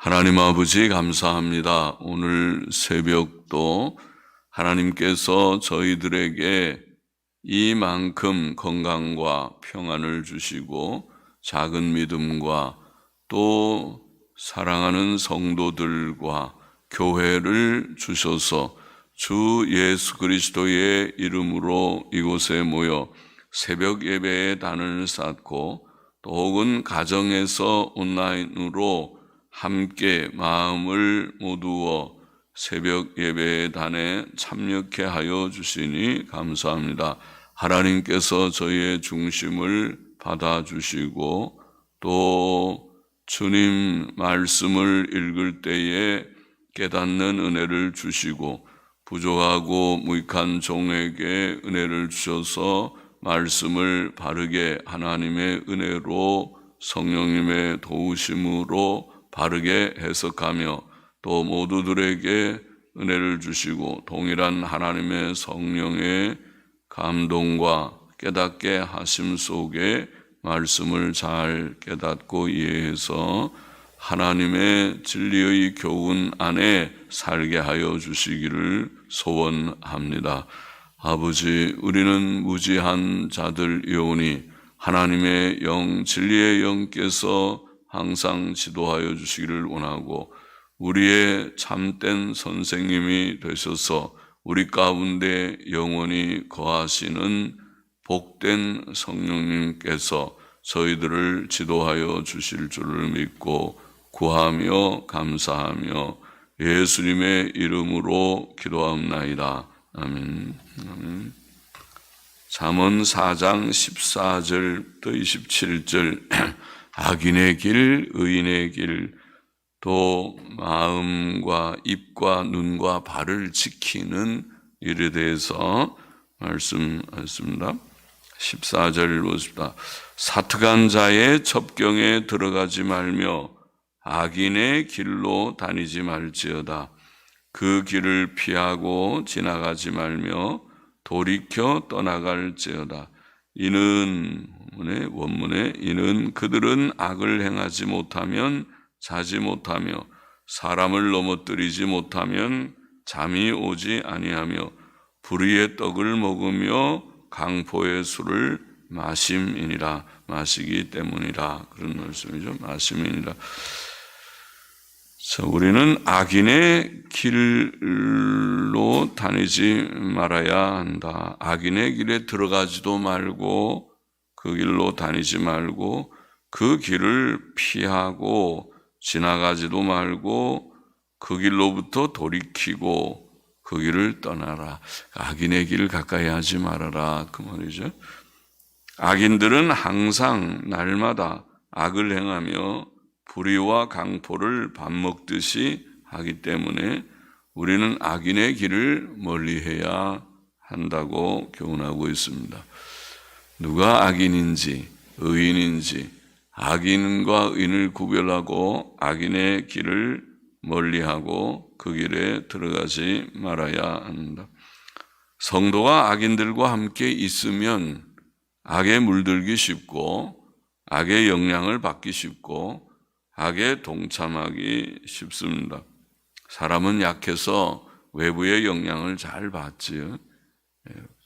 하나님 아버지 감사합니다. 오늘 새벽도 하나님께서 저희들에게 이만큼 건강과 평안을 주시고 작은 믿음과 또 사랑하는 성도들과 교회를 주셔서 주 예수 그리스도의 이름으로 이곳에 모여 새벽 예배의 단을 쌓고 또 혹은 가정에서 온라인으로 함께 마음을 모두어 새벽 예배의 단에 참여케 하여 주시니 감사합니다. 하나님께서 저희의 중심을 받아주시고 또 주님 말씀을 읽을 때에 깨닫는 은혜를 주시고 부족하고 무익한 종에게 은혜를 주셔서 말씀을 바르게 하나님의 은혜로 성령님의 도우심으로 바르게 해석하며 또 모두들에게 은혜를 주시고 동일한 하나님의 성령의 감동과 깨닫게 하심 속에 말씀을 잘 깨닫고 이해해서 하나님의 진리의 교훈 안에 살게 하여 주시기를 소원합니다. 아버지, 우리는 무지한 자들이오니 하나님의 영, 진리의 영께서 항상 지도하여 주시기를 원하고 우리의 참된 선생님이 되셔서 우리 가운데 영원히 거하시는 복된 성령님께서 저희들을 지도하여 주실 줄을 믿고 구하며 감사하며 예수님의 이름으로 기도하옵나이다. 아멘. 아멘. 잠언 4장 14절부터 27절 악인의 길, 의인의 길, 또 마음과 입과 눈과 발을 지키는 일에 대해서 말씀하셨습니다. 14절 보십시다. 사특한 자의 접경에 들어가지 말며 악인의 길로 다니지 말지어다. 그 길을 피하고 지나가지 말며 돌이켜 떠나갈지어다. 이는 원문에 이는 그들은 악을 행하지 못하면 자지 못하며 사람을 넘어뜨리지 못하면 잠이 오지 아니하며 불의의 떡을 먹으며 강포의 술을 마심이니라. 마시기 때문이라. 그런 말씀이죠. 마심이니라. 우리는 악인의 길로 다니지 말아야 한다. 악인의 길에 들어가지도 말고 그 길로 다니지 말고 그 길을 피하고 지나가지도 말고 그 길로부터 돌이키고 그 길을 떠나라. 악인의 길을 가까이 하지 말아라. 그 말이죠. 악인들은 항상 날마다 악을 행하며 불의와 강포를 밥 먹듯이 하기 때문에 우리는 악인의 길을 멀리해야 한다고 교훈하고 있습니다. 누가 악인인지 의인인지 악인과 의인을 구별하고 악인의 길을 멀리하고 그 길에 들어가지 말아야 한다. 성도가 악인들과 함께 있으면 악에 물들기 쉽고 악의 영향을 받기 쉽고 악에 동참하기 쉽습니다. 사람은 약해서 외부의 영향을 잘 받지요.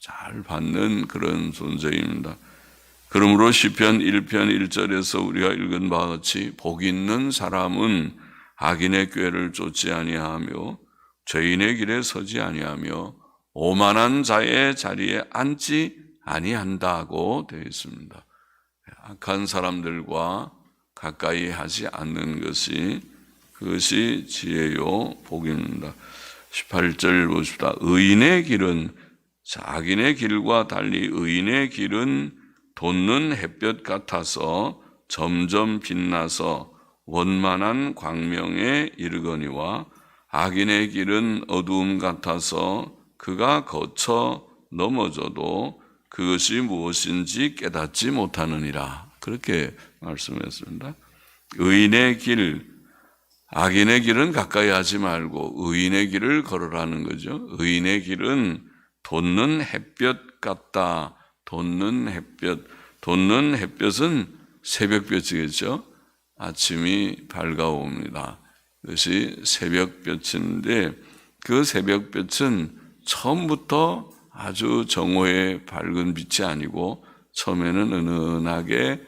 잘 받는 그런 존재입니다. 그러므로 시편 1편 1절에서 우리가 읽은 바와 같이 복 있는 사람은 악인의 꾀를 쫓지 아니하며 죄인의 길에 서지 아니하며 오만한 자의 자리에 앉지 아니한다고 되어 있습니다. 악한 사람들과 가까이 하지 않는 것이 그것이 지혜요 복입니다. 18절 보십시다. 의인의 길은 악인의 길과 달리 의인의 길은 돋는 햇볕 같아서 점점 빛나서 원만한 광명에 이르거니와 악인의 길은 어두움 같아서 그가 거쳐 넘어져도 그것이 무엇인지 깨닫지 못하느니라. 그렇게 말씀했습니다. 의인의 길, 악인의 길은 가까이 하지 말고 의인의 길을 걸으라는 거죠. 의인의 길은 돋는 햇볕 같다. 돋는 햇볕은 새벽볕이겠죠. 아침이 밝아옵니다. 그것이 새벽볕인데 그 새벽볕은 처음부터 아주 정오의 밝은 빛이 아니고 처음에는 은은하게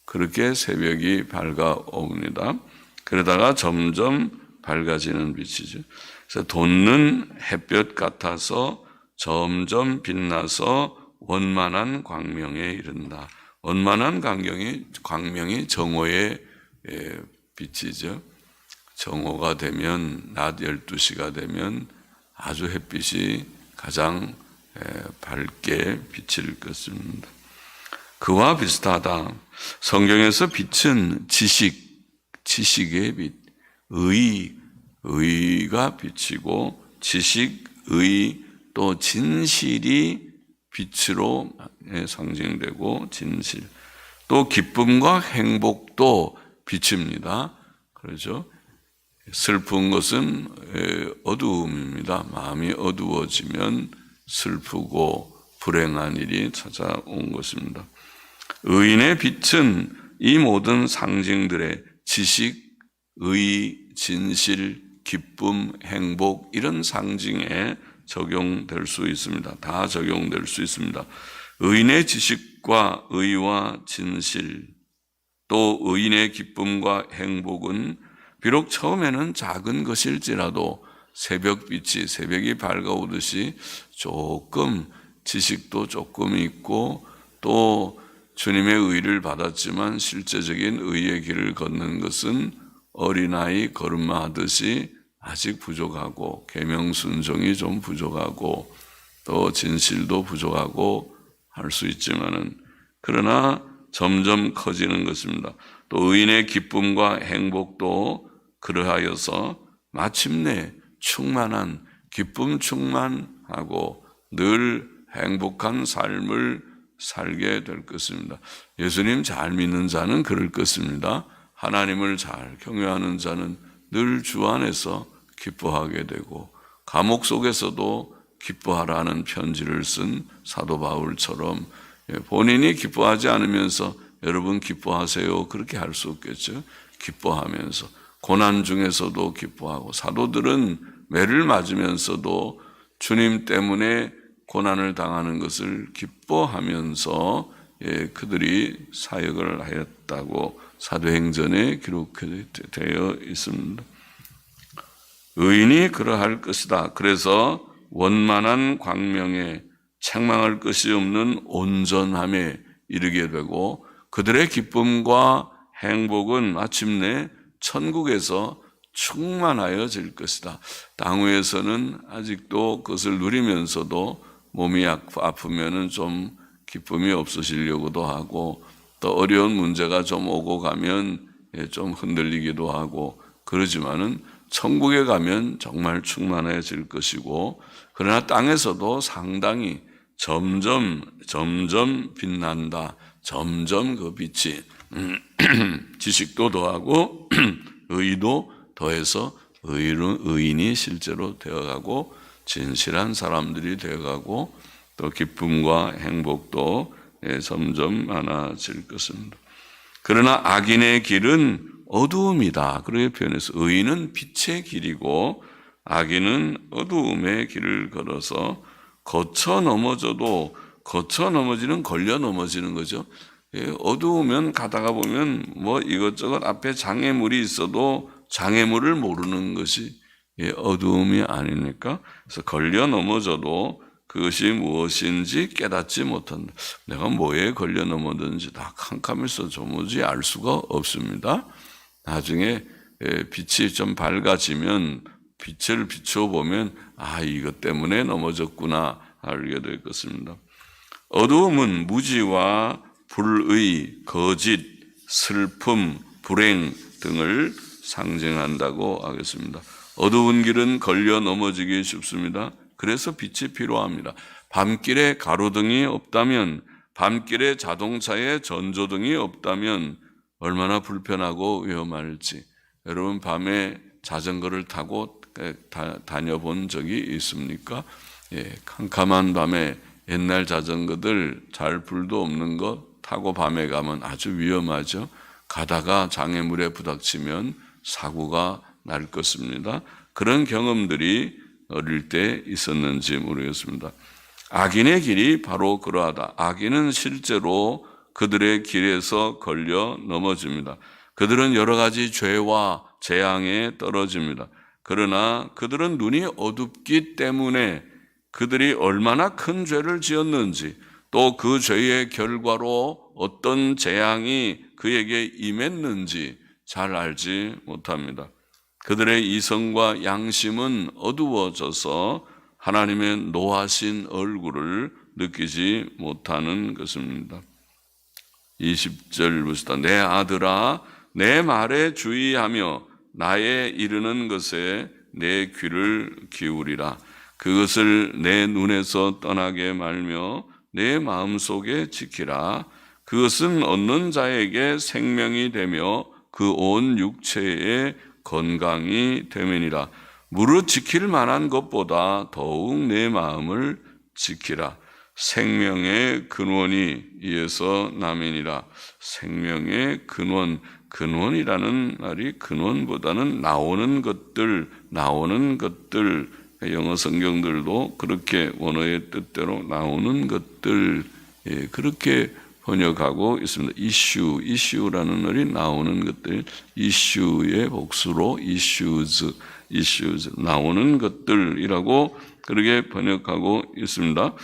그렇게 새벽이 밝아옵니다. 그러다가 점점 밝아지는 빛이죠. 그래서 돋는 햇볕 같아서 점점 빛나서 원만한 광명에 이른다. 원만한 광명이 정오의 빛이죠. 정오가 되면 낮 12시가 되면 아주 햇빛이 가장 밝게 비칠 것입니다. 그와 비슷하다. 성경에서 빛은 지식의 빛, 의가 빛이고 지식, 또 진실이 빛으로 상징되고 진실. 또 기쁨과 행복도 빛입니다. 그렇죠? 슬픈 것은 어두움입니다. 마음이 어두워지면 슬프고 불행한 일이 찾아온 것입니다. 의인의 빛은 이 모든 상징들의 지식, 진실, 기쁨, 행복 이런 상징에 적용될 수 있습니다. 다 적용될 수 있습니다. 의인의 지식과 의와 진실, 또 의인의 기쁨과 행복은 비록 처음에는 작은 것일지라도 새벽이 밝아오듯이 조금 지식도 조금 있고 또 주님의 의를 받았지만 실제적인 의의 길을 걷는 것은 어린아이 걸음마 하듯이 아직 부족하고 계명 순종이 좀 부족하고 또 진실도 부족하고 할 수 있지만은 그러나 점점 커지는 것입니다. 또 의인의 기쁨과 행복도 그러하여서 마침내 충만한 기쁨 충만하고 늘 행복한 삶을 살게 될 것입니다. 예수님 잘 믿는 자는 그럴 것입니다. 하나님을 잘 경외하는 자는 늘 주 안에서 기뻐하게 되고 감옥 속에서도 기뻐하라는 편지를 쓴 사도 바울처럼 본인이 기뻐하지 않으면서 여러분 기뻐하세요 그렇게 할 수 없겠죠. 기뻐하면서 고난 중에서도 기뻐하고 사도들은 매를 맞으면서도 주님 때문에 고난을 당하는 것을 기뻐하면서 그들이 사역을 하였다고 사도행전에 기록되어 있습니다. 의인이 그러할 것이다. 그래서 원만한 광명에 책망할 것이 없는 온전함에 이르게 되고 그들의 기쁨과 행복은 마침내 천국에서 충만하여질 것이다. 땅 위에서는 아직도 그것을 누리면서도 몸이 아프면은 좀 기쁨이 없으시려고도 하고 또 어려운 문제가 좀 오고 가면 좀 흔들리기도 하고 그러지만은 천국에 가면 정말 충만해질 것이고 그러나 땅에서도 상당히 점점 빛난다. 점점 그 빛이 지식도 더하고 의도 더해서 의인이 실제로 되어가고 진실한 사람들이 되어가고 또 기쁨과 행복도 점점 많아질 것입니다. 그러나 악인의 길은 어두움이다. 그렇게 표현해서 의인은 빛의 길이고 악인은 어두움의 길을 걸어서 거쳐 넘어지는 걸려 넘어지는 거죠. 어두우면 가다가 보면 뭐 이것저것 앞에 장애물이 있어도 장애물을 모르는 것이 어두움이 아니니까. 그래서 걸려 넘어져도 그것이 무엇인지 깨닫지 못한다. 내가 뭐에 걸려 넘어졌는지 다 캄캄해서 도무지 알 수가 없습니다. 나중에 빛이 좀 밝아지면 빛을 비추어 보면 이것 때문에 넘어졌구나 알게 될 것입니다. 어두움은 무지와 불의, 거짓, 슬픔, 불행 등을 상징한다고 하겠습니다. 어두운 길은 걸려 넘어지기 쉽습니다. 그래서 빛이 필요합니다. 밤길에 가로등이 없다면, 밤길에 자동차에 전조등이 없다면 얼마나 불편하고 위험할지. 여러분 밤에 자전거를 타고 다녀본 적이 있습니까? 캄캄한 밤에 옛날 자전거들 잘 불도 없는 거 타고 밤에 가면 아주 위험하죠. 가다가 장애물에 부닥치면 사고가 날 것입니다. 그런 경험들이 어릴 때 있었는지 모르겠습니다. 악인의 길이 바로 그러하다. 악인은 실제로 그들의 길에서 걸려 넘어집니다. 그들은 여러 가지 죄와 재앙에 떨어집니다. 그러나 그들은 눈이 어둡기 때문에 그들이 얼마나 큰 죄를 지었는지, 또 그 죄의 결과로 어떤 재앙이 그에게 임했는지 잘 알지 못합니다. 그들의 이성과 양심은 어두워져서 하나님의 노하신 얼굴을 느끼지 못하는 것입니다. 20절 보시다. 내 아들아, 내 말에 주의하며 나의 이르는 것에 내 귀를 기울이라. 그것을 내 눈에서 떠나게 말며 내 마음속에 지키라. 그것은 얻는 자에게 생명이 되며 그 온 육체에 건강이 되면이라. 무릇 지킬 만한 것보다 더욱 내 마음을 지키라. 생명의 근원이 이에서 나면이라. 생명의 근원, 근원이라는 말이 근원보다는 나오는 것들, 영어 성경들도 그렇게 원어의 뜻대로 나오는 것들, 그렇게 번역하고 있습니다. 이슈라는 말이 나오는 것들, 이슈의 복수로 issues, 나오는 것들이라고 그렇게 번역하고 있습니다.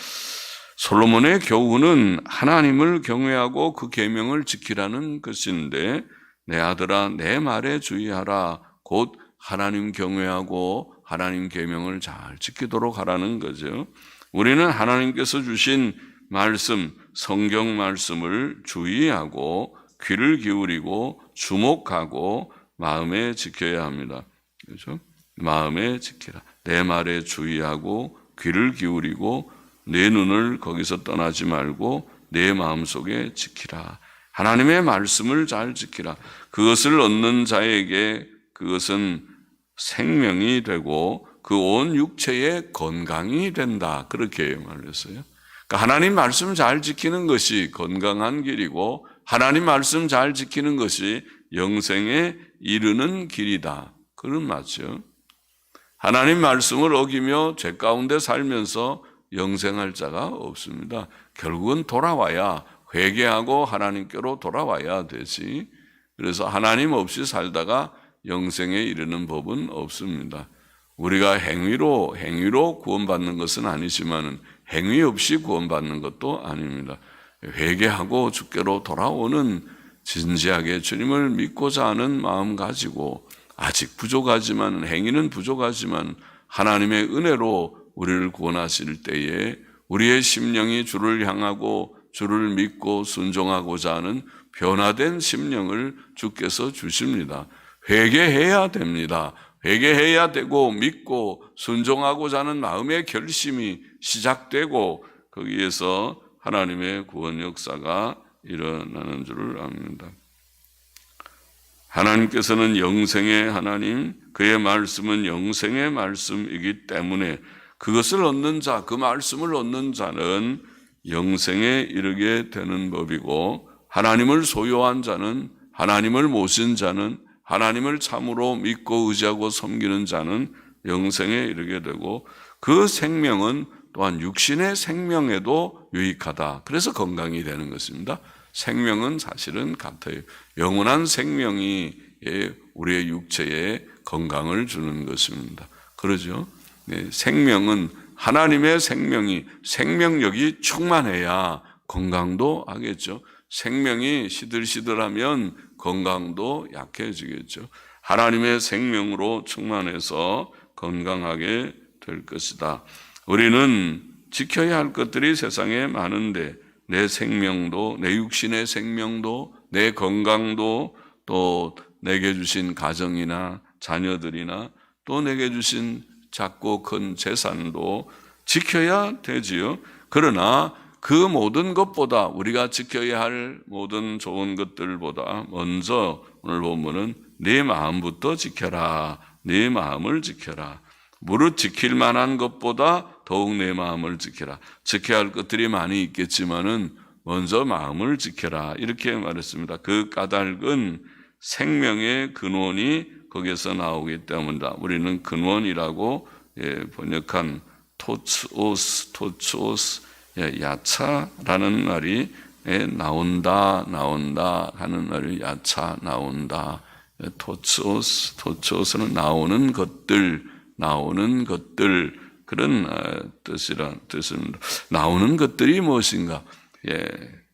솔로몬의 교훈은 하나님을 경외하고 그 계명을 지키라는 것인데, 내 아들아 내 말에 주의하라. 곧 하나님 경외하고 하나님 계명을 잘 지키도록 하라는 거죠. 우리는 하나님께서 주신 말씀, 성경 말씀을 주의하고 귀를 기울이고 주목하고 마음에 지켜야 합니다. 그렇죠? 마음에 지키라. 내 말에 주의하고 귀를 기울이고 내 눈을 거기서 떠나지 말고 내 마음속에 지키라. 하나님의 말씀을 잘 지키라. 그것을 얻는 자에게 그것은 생명이 되고 그 온 육체의 건강이 된다. 그렇게 말했어요. 그러니까 하나님 말씀 잘 지키는 것이 건강한 길이고 하나님 말씀 잘 지키는 것이 영생에 이르는 길이다. 그런 맞죠. 하나님 말씀을 어기며 죄 가운데 살면서 영생할 자가 없습니다. 결국은 돌아와야, 회개하고 하나님께로 돌아와야 되지. 그래서 하나님 없이 살다가 영생에 이르는 법은 없습니다. 우리가 행위로 구원받는 것은 아니지만 행위 없이 구원받는 것도 아닙니다. 회개하고 주께로 돌아오는, 진지하게 주님을 믿고자 하는 마음 가지고, 아직 부족하지만, 행위는 부족하지만 하나님의 은혜로 우리를 구원하실 때에 우리의 심령이 주를 향하고 주를 믿고 순종하고자 하는 변화된 심령을 주께서 주십니다. 회개해야 됩니다. 회개해야 되고 믿고 순종하고자 하는 마음의 결심이 시작되고 거기에서 하나님의 구원 역사가 일어나는 줄을 압니다. 하나님께서는 영생의 하나님, 그의 말씀은 영생의 말씀이기 때문에 그것을 얻는 자, 그 말씀을 얻는 자는 영생에 이르게 되는 법이고, 하나님을 소유한 자는, 하나님을 모신 자는, 하나님을 참으로 믿고 의지하고 섬기는 자는 영생에 이르게 되고, 그 생명은 또한 육신의 생명에도 유익하다. 그래서 건강이 되는 것입니다. 생명은 사실은 같아요. 영원한 생명이 우리의 육체에 건강을 주는 것입니다. 그러죠? 네, 생명은 하나님의 생명이, 생명력이 충만해야 건강도 하겠죠. 생명이 시들시들하면 건강도 약해지겠죠. 하나님의 생명으로 충만해서 건강하게 될 것이다. 우리는 지켜야 할 것들이 세상에 많은데, 내 생명도, 내 육신의 생명도, 내 건강도, 또 내게 주신 가정이나 자녀들이나 또 내게 주신 작고 큰 재산도 지켜야 되지요. 그러나 그 모든 것보다, 우리가 지켜야 할 모든 좋은 것들보다 먼저 오늘 보면은 네 마음부터 지켜라. 네 마음을 지켜라. 무릇 지킬 만한 것보다 더욱 내 마음을 지켜라. 지켜야 할 것들이 많이 있겠지만은 먼저 마음을 지켜라. 이렇게 말했습니다. 그 까닭은 생명의 근원이 거기에서 나오기 때문이다. 우리는 근원이라고 번역한 토츠오스, 야차라는 말이 나온다 하는 말이 야차, 나온다. 토츠오스는 나오는 것들 그런 뜻입니다. 나오는 것들이 무엇인가?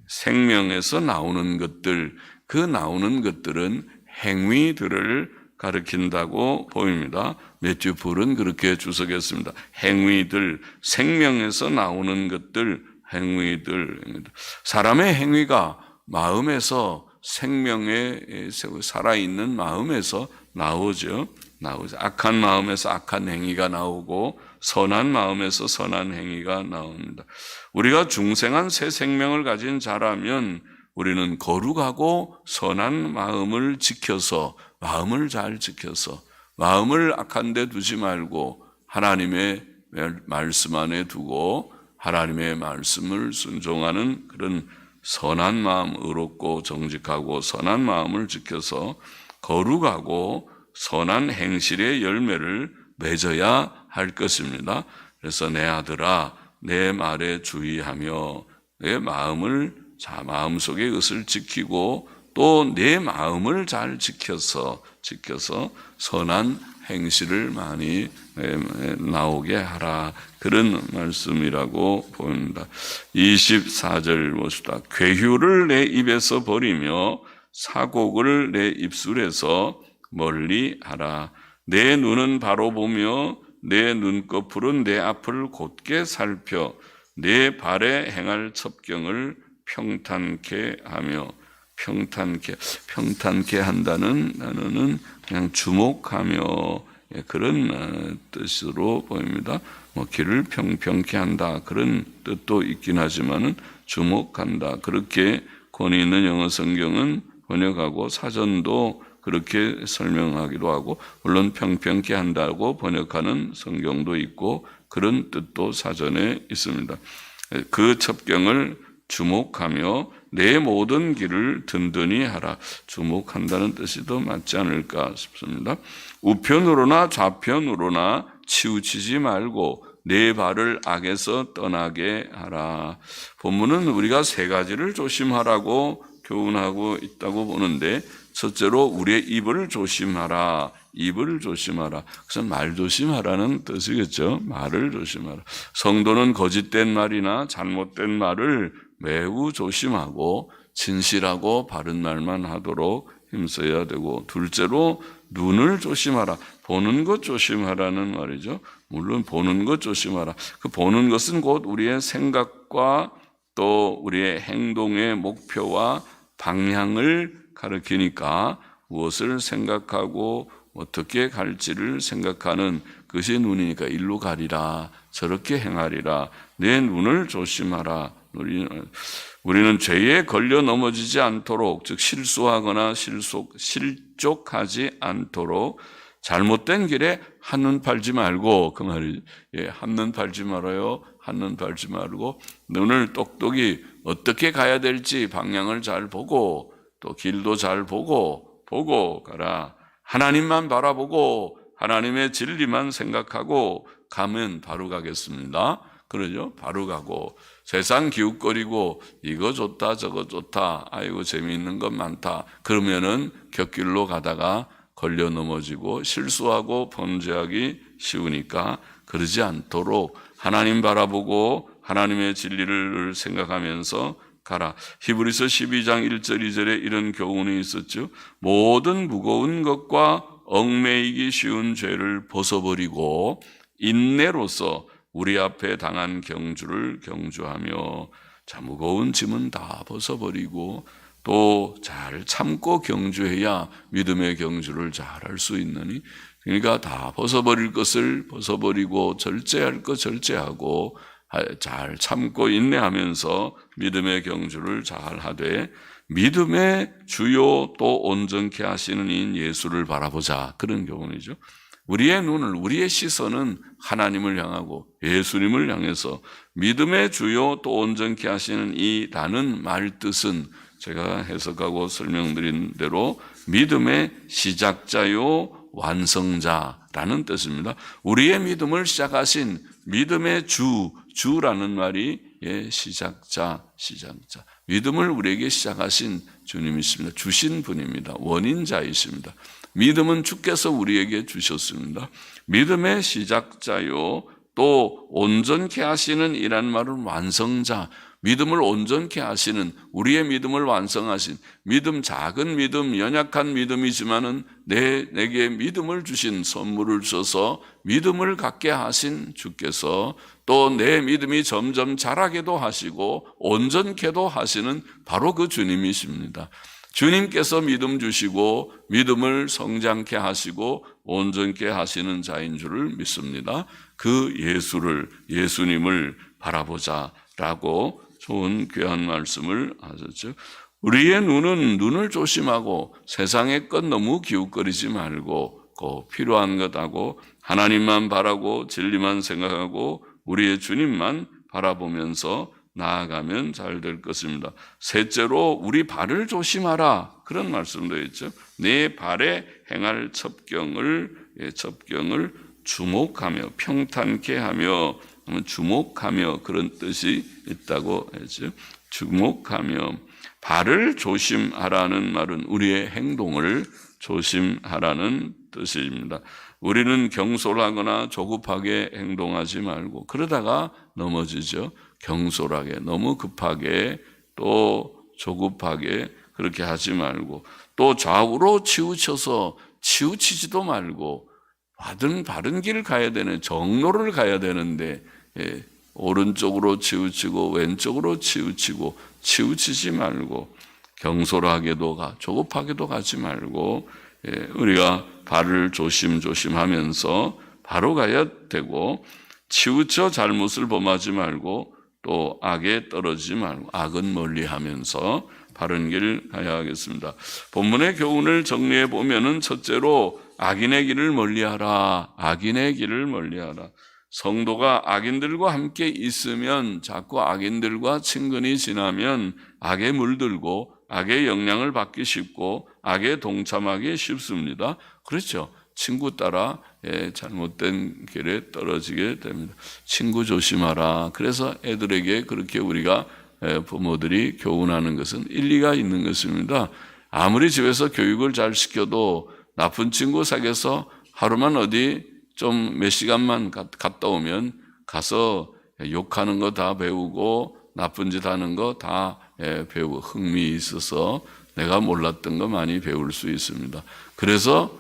생명에서 나오는 것들, 그 나오는 것들은 행위들을 가리킨다고 보입니다. 매튜 불은 그렇게 주석했습니다. 행위들, 생명에서 나오는 것들, 행위들. 사람의 행위가 마음에서, 생명에 살아있는 마음에서 나오죠. 악한 마음에서 악한 행위가 나오고 선한 마음에서 선한 행위가 나옵니다. 우리가 중생한 새 생명을 가진 자라면 우리는 거룩하고 선한 마음을 지켜서, 마음을 잘 지켜서, 마음을 악한 데 두지 말고 하나님의 말씀 안에 두고 하나님의 말씀을 순종하는 그런 선한 마음, 의롭고 정직하고 선한 마음을 지켜서 거룩하고 선한 행실의 열매를 맺어야 할 것입니다. 그래서 내 아들아, 내 말에 주의하며 내 마음속의 것을 지키고 또 내 마음을 잘 지켜서 선한 행실을 많이 나오게 하라. 그런 말씀이라고 보입니다. 24절 봅시다. 괴휴를 내 입에서 버리며 사곡을 내 입술에서 멀리 하라. 내 눈은 바로 보며 내 눈꺼풀은 내 앞을 곧게 살펴 내 발에 행할 첩경을 평탄케 하며, 평탄케 한다는 단어는 그냥 주목하며 그런 뜻으로 보입니다. 길을 평평케 한다 그런 뜻도 있긴 하지만은 주목한다 그렇게 권위 있는 영어 성경은 번역하고 사전도 그렇게 설명하기도 하고, 물론 평평케 한다고 번역하는 성경도 있고 그런 뜻도 사전에 있습니다. 그 첩경을 주목하며 내 모든 길을 든든히 하라. 주목한다는 뜻이 더 맞지 않을까 싶습니다. 우편으로나 좌편으로나 치우치지 말고 내 발을 악에서 떠나게 하라. 본문은 우리가 세 가지를 조심하라고 교훈하고 있다고 보는데, 첫째로 우리의 입을 조심하라. 입을 조심하라. 그래서 말 조심하라는 뜻이겠죠. 말을 조심하라. 성도는 거짓된 말이나 잘못된 말을 매우 조심하고 진실하고 바른 말만 하도록 힘써야 되고, 둘째로 눈을 조심하라. 보는 것 조심하라는 말이죠. 물론 보는 것 조심하라. 그 보는 것은 곧 우리의 생각과 또 우리의 행동의 목표와 방향을 가리키니까 무엇을 생각하고 어떻게 갈지를 생각하는 것이 눈이니까 일로 가리라, 저렇게 행하리라. 내 눈을 조심하라. 우리는 죄에 걸려 넘어지지 않도록, 즉 실수하거나 실족하지 않도록 잘못된 길에 한눈 팔지 말고, 그 말이 한눈 팔지 말아요. 한눈 팔지 말고 눈을 똑똑히 어떻게 가야 될지 방향을 잘 보고 또 길도 잘 보고 가라. 하나님만 바라보고 하나님의 진리만 생각하고 가면 바로 가겠습니다. 그러죠? 바로 가고, 세상 기웃거리고 이거 좋다 저거 좋다, 아이고 재미있는 것 많다, 그러면은 곁길로 가다가 걸려 넘어지고 실수하고 범죄하기 쉬우니까 그러지 않도록 하나님 바라보고 하나님의 진리를 생각하면서 가라. 히브리서 12장 1절 2절에 이런 교훈이 있었죠. 모든 무거운 것과 얽매이기 쉬운 죄를 벗어버리고 인내로서 우리 앞에 당한 경주를 경주하며, 자, 무거운 짐은 다 벗어버리고 또 잘 참고 경주해야 믿음의 경주를 잘 할 수 있느니, 그러니까 다 벗어버릴 것을 벗어버리고 절제할 것 절제하고 잘 참고 인내하면서 믿음의 경주를 잘 하되 믿음의 주요 또 온전케 하시는 이인 예수를 바라보자. 그런 교훈이죠. 우리의 눈을, 우리의 시선은 하나님을 향하고 예수님을 향해서, 믿음의 주요 또 온전케 하시는 이라는 말 뜻은 제가 해석하고 설명드린 대로 믿음의 시작자요 완성자라는 뜻입니다. 우리의 믿음을 시작하신 믿음의 주라는 말이 시작자. 믿음을 우리에게 시작하신 주님이십니다. 주신 분입니다. 원인자이십니다. 믿음은 주께서 우리에게 주셨습니다. 믿음의 시작자요, 또 온전케 하시는 이란 말은 완성자, 믿음을 온전케 하시는, 우리의 믿음을 완성하신, 믿음, 작은 믿음, 연약한 믿음이지만은 내게 믿음을 주신, 선물을 주셔서 믿음을 갖게 하신 주께서 또 내 믿음이 점점 자라게도 하시고 온전케도 하시는 바로 그 주님이십니다. 주님께서 믿음 주시고 믿음을 성장케 하시고 온전케 하시는 자인 줄을 믿습니다. 그 예수님을 바라보자라고 좋은 귀한 말씀을 하셨죠. 우리의 눈을 조심하고 세상의 것 너무 기웃거리지 말고 꼭 필요한 것 하고 하나님만 바라고 진리만 생각하고 우리의 주님만 바라보면서 나아가면 잘 될 것입니다. 셋째로 우리 발을 조심하라, 그런 말씀도 있죠. 내 발에 행할 첩경을 주목하며, 평탄케 하며, 주목하며, 그런 뜻이 있다고 했죠. 주목하며. 발을 조심하라는 말은 우리의 행동을 조심하라는 뜻입니다. 우리는 경솔하거나 조급하게 행동하지 말고, 그러다가 넘어지죠. 경솔하게, 너무 급하게, 또 조급하게 그렇게 하지 말고, 또 좌우로 치우쳐서 치우치지도 말고, 바른 길 가야 되는, 정로를 가야 되는데 오른쪽으로 치우치고 왼쪽으로 치우치지 말고, 경솔하게도 조급하게도 가지 말고, 우리가 발을 조심하면서 바로 가야 되고, 치우쳐 잘못을 범하지 말고, 또 악에 떨어지지 말고, 악은 멀리하면서 바른 길 가야 하겠습니다. 본문의 교훈을 정리해 보면은, 첫째로 악인의 길을 멀리하라. 악인의 길을 멀리하라. 성도가 악인들과 함께 있으면, 자꾸 악인들과 친근히 지나면 악에 물들고 악의 영향을 받기 쉽고 악에 동참하기 쉽습니다. 그렇죠. 친구 따라 잘못된 길에 떨어지게 됩니다. 친구 조심하라. 그래서 애들에게 그렇게 우리가 부모들이 교훈하는 것은 일리가 있는 것입니다. 아무리 집에서 교육을 잘 시켜도 나쁜 친구 사귀어서 하루만 어디 좀 몇 시간만 갔다 오면 가서 욕하는 거 다 배우고 나쁜 짓 하는 거 다 배우고 흥미 있어서 내가 몰랐던 거 많이 배울 수 있습니다. 그래서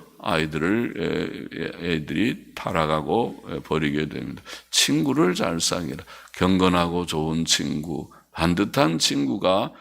애들이 타락하고 버리게 됩니다. 친구를 잘 사귀라. 경건하고 좋은 친구, 반듯한 친구가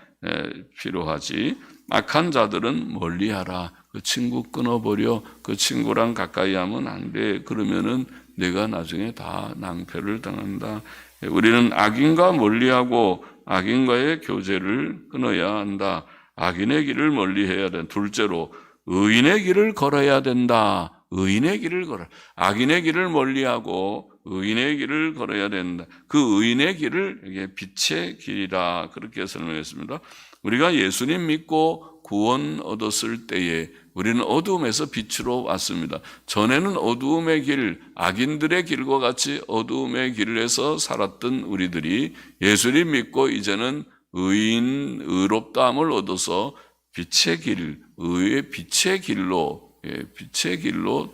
필요하지, 악한 자들은 멀리하라. 그 친구 끊어버려. 그 친구랑 가까이 하면 안 돼. 그러면은 내가 나중에 다 낭패를 당한다. 우리는 악인과 멀리하고 악인과의 교제를 끊어야 한다. 악인의 길을 멀리해야 된다. 둘째로 의인의 길을 걸어야 된다. 의인의 길을 걸어. 악인의 길을 멀리하고 의인의 길을 걸어야 된다. 그 의인의 길을 이게 빛의 길이라, 그렇게 설명했습니다. 우리가 예수님 믿고 구원 얻었을 때에 우리는 어두움에서 빛으로 왔습니다. 전에는 어두움의 길, 악인들의 길과 같이 어두움의 길에서 살았던 우리들이 예수님 믿고 이제는 의롭다함을 얻어서 빛의 길, 의의 빛의 길로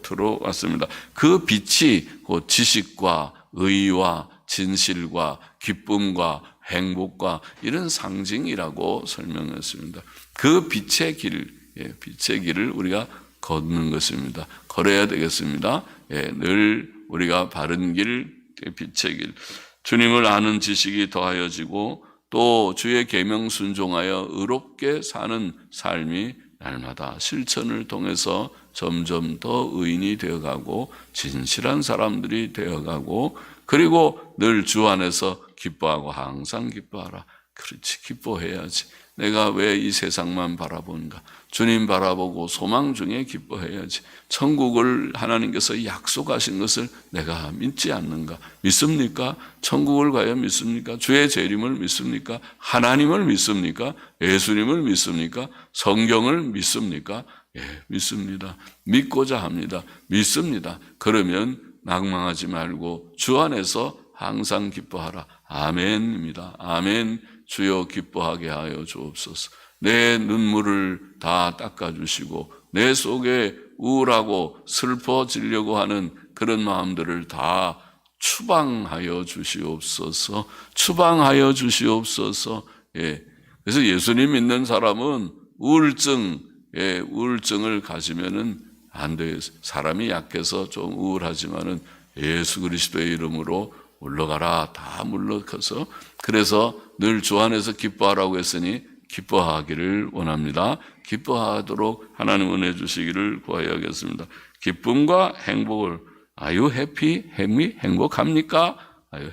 들어왔습니다. 그 빛이 곧 지식과 의와 진실과 기쁨과 행복과 이런 상징이라고 설명했습니다. 그 빛의 길을 우리가 걷는 것입니다. 걸어야 되겠습니다. 늘 우리가 바른 길, 빛의 길, 주님을 아는 지식이 더하여지고 또 주의 계명 순종하여 의롭게 사는 삶이 날마다 실천을 통해서 점점 더 의인이 되어가고 진실한 사람들이 되어가고, 그리고 늘 주 안에서 기뻐하고 항상 기뻐하라. 그렇지, 기뻐해야지. 내가 왜 이 세상만 바라보는가? 주님 바라보고 소망 중에 기뻐해야지. 천국을 하나님께서 약속하신 것을 내가 믿지 않는가? 믿습니까? 천국을 과연 믿습니까? 주의 재림을 믿습니까? 하나님을 믿습니까? 예수님을 믿습니까? 성경을 믿습니까? 예, 믿습니다. 믿고자 합니다. 믿습니다. 그러면 낙망하지 말고 주 안에서 항상 기뻐하라. 아멘입니다. 아멘. 주여 기뻐하게 하여 주옵소서. 내 눈물을 다 닦아주시고 내 속에 우울하고 슬퍼지려고 하는 그런 마음들을 다 추방하여 주시옵소서. 추방하여 주시옵소서. 예. 그래서 예수님 믿는 사람은 우울증을 가지면은 안 돼요. 사람이 약해서 좀 우울하지만은 예수 그리스도의 이름으로 물러가라. 다 물러가서 그래서 늘 주 안에서 기뻐하라고 했으니 기뻐하기를 원합니다. 기뻐하도록 하나님 은혜 주시기를 구하여야겠습니다. 기쁨과 행복을 Are you happy? 행복합니까? Are you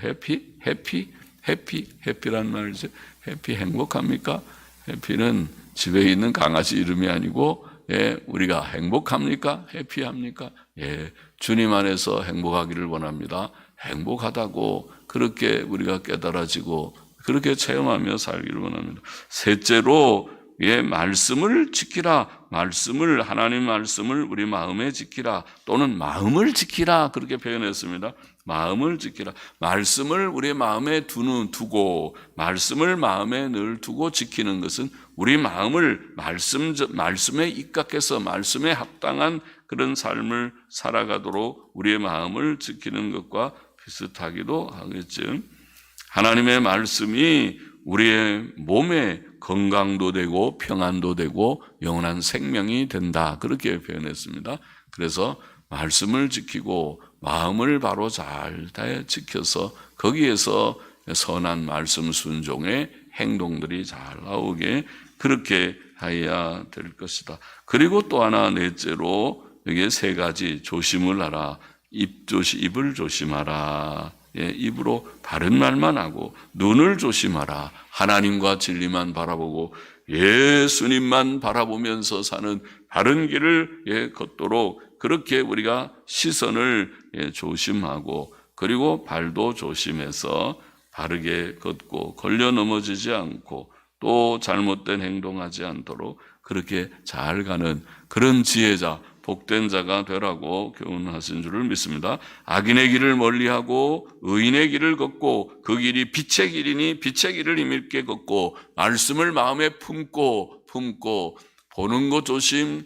happy? 해피란 말이죠. 해피 행복합니까? 해피는 집에 있는 강아지 이름이 아니고 예, 우리가 행복합니까? 해피합니까? 예, 주님 안에서 행복하기를 원합니다. 행복하다고 그렇게 우리가 깨달아지고 그렇게 체험하며 살기를 원합니다. 셋째로 예, 말씀을 지키라. 하나님 말씀을 우리 마음에 지키라. 또는 마음을 지키라. 그렇게 표현했습니다. 마음을 지키라. 말씀을 우리 마음에 두고 말씀을 마음에 늘 두고 지키는 것은 우리 마음을 말씀에 입각해서 말씀에 합당한 그런 삶을 살아가도록 우리의 마음을 지키는 것과 비슷하기도 하겠죠. 하나님의 말씀이 우리의 몸에 건강도 되고 평안도 되고 영원한 생명이 된다. 그렇게 표현했습니다. 그래서 말씀을 지키고 마음을 바로 잘 지켜서 거기에서 선한 말씀 순종의 행동들이 잘 나오게 그렇게 해야 될 것이다. 그리고 또 하나 넷째로 여기에 세 가지 조심을 하라. 입을 조심하라. 예, 입으로 바른 말만 하고 눈을 조심하라. 하나님과 진리만 바라보고 예수님만 바라보면서 사는 바른 길을 걷도록 그렇게 우리가 시선을 조심하고 그리고 발도 조심해서 바르게 걷고 걸려 넘어지지 않고 또 잘못된 행동하지 않도록 그렇게 잘 가는 그런 지혜자 복된 자가 되라고 교훈하신 줄을 믿습니다. 악인의 길을 멀리하고 의인의 길을 걷고 그 길이 빛의 길이니 빛의 길을 힘있게 걷고 말씀을 마음에 품고 보는 것 조심,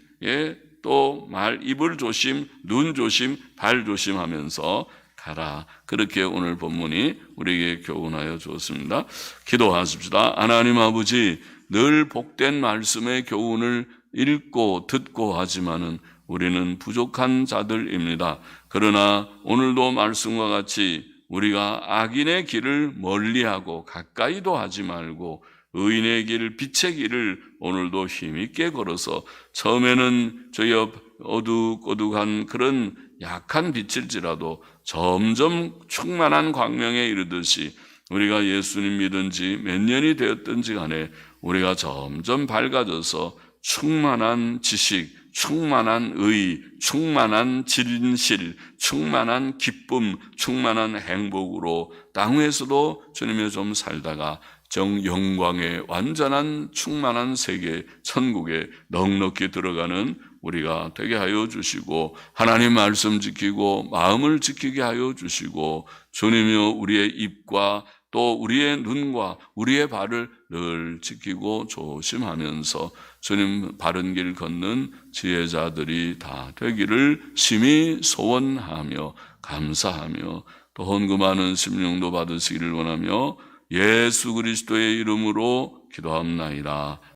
또 입을 조심, 눈 조심, 발 조심하면서 가라. 그렇게 오늘 본문이 우리에게 교훈하여 주었습니다. 기도하십시다. 하나님 아버지, 늘 복된 말씀의 교훈을 읽고 듣고 하지만은 우리는 부족한 자들입니다. 그러나 오늘도 말씀과 같이 우리가 악인의 길을 멀리하고 가까이도 하지 말고 의인의 길, 빛의 길을 오늘도 힘있게 걸어서 처음에는 저희 어둑어둑한 그런 약한 빛일지라도 점점 충만한 광명에 이르듯이 우리가 예수님 믿은 지 몇 년이 되었든지 간에 우리가 점점 밝아져서 충만한 지식, 충만한 의, 충만한 진실, 충만한 기쁨, 충만한 행복으로 땅에서도 주님의 좀 살다가 영광의 완전한 충만한 세계, 천국에 넉넉히 들어가는 우리가 되게 하여 주시고 하나님 말씀 지키고 마음을 지키게 하여 주시고 주님이여 우리의 입과 또 우리의 눈과 우리의 발을 늘 지키고 조심하면서 주님 바른 길 걷는 지혜자들이 다 되기를 심히 소원하며 감사하며 또 헌금 많은 심령도 받으시기를 원하며 예수 그리스도의 이름으로 기도합나이다.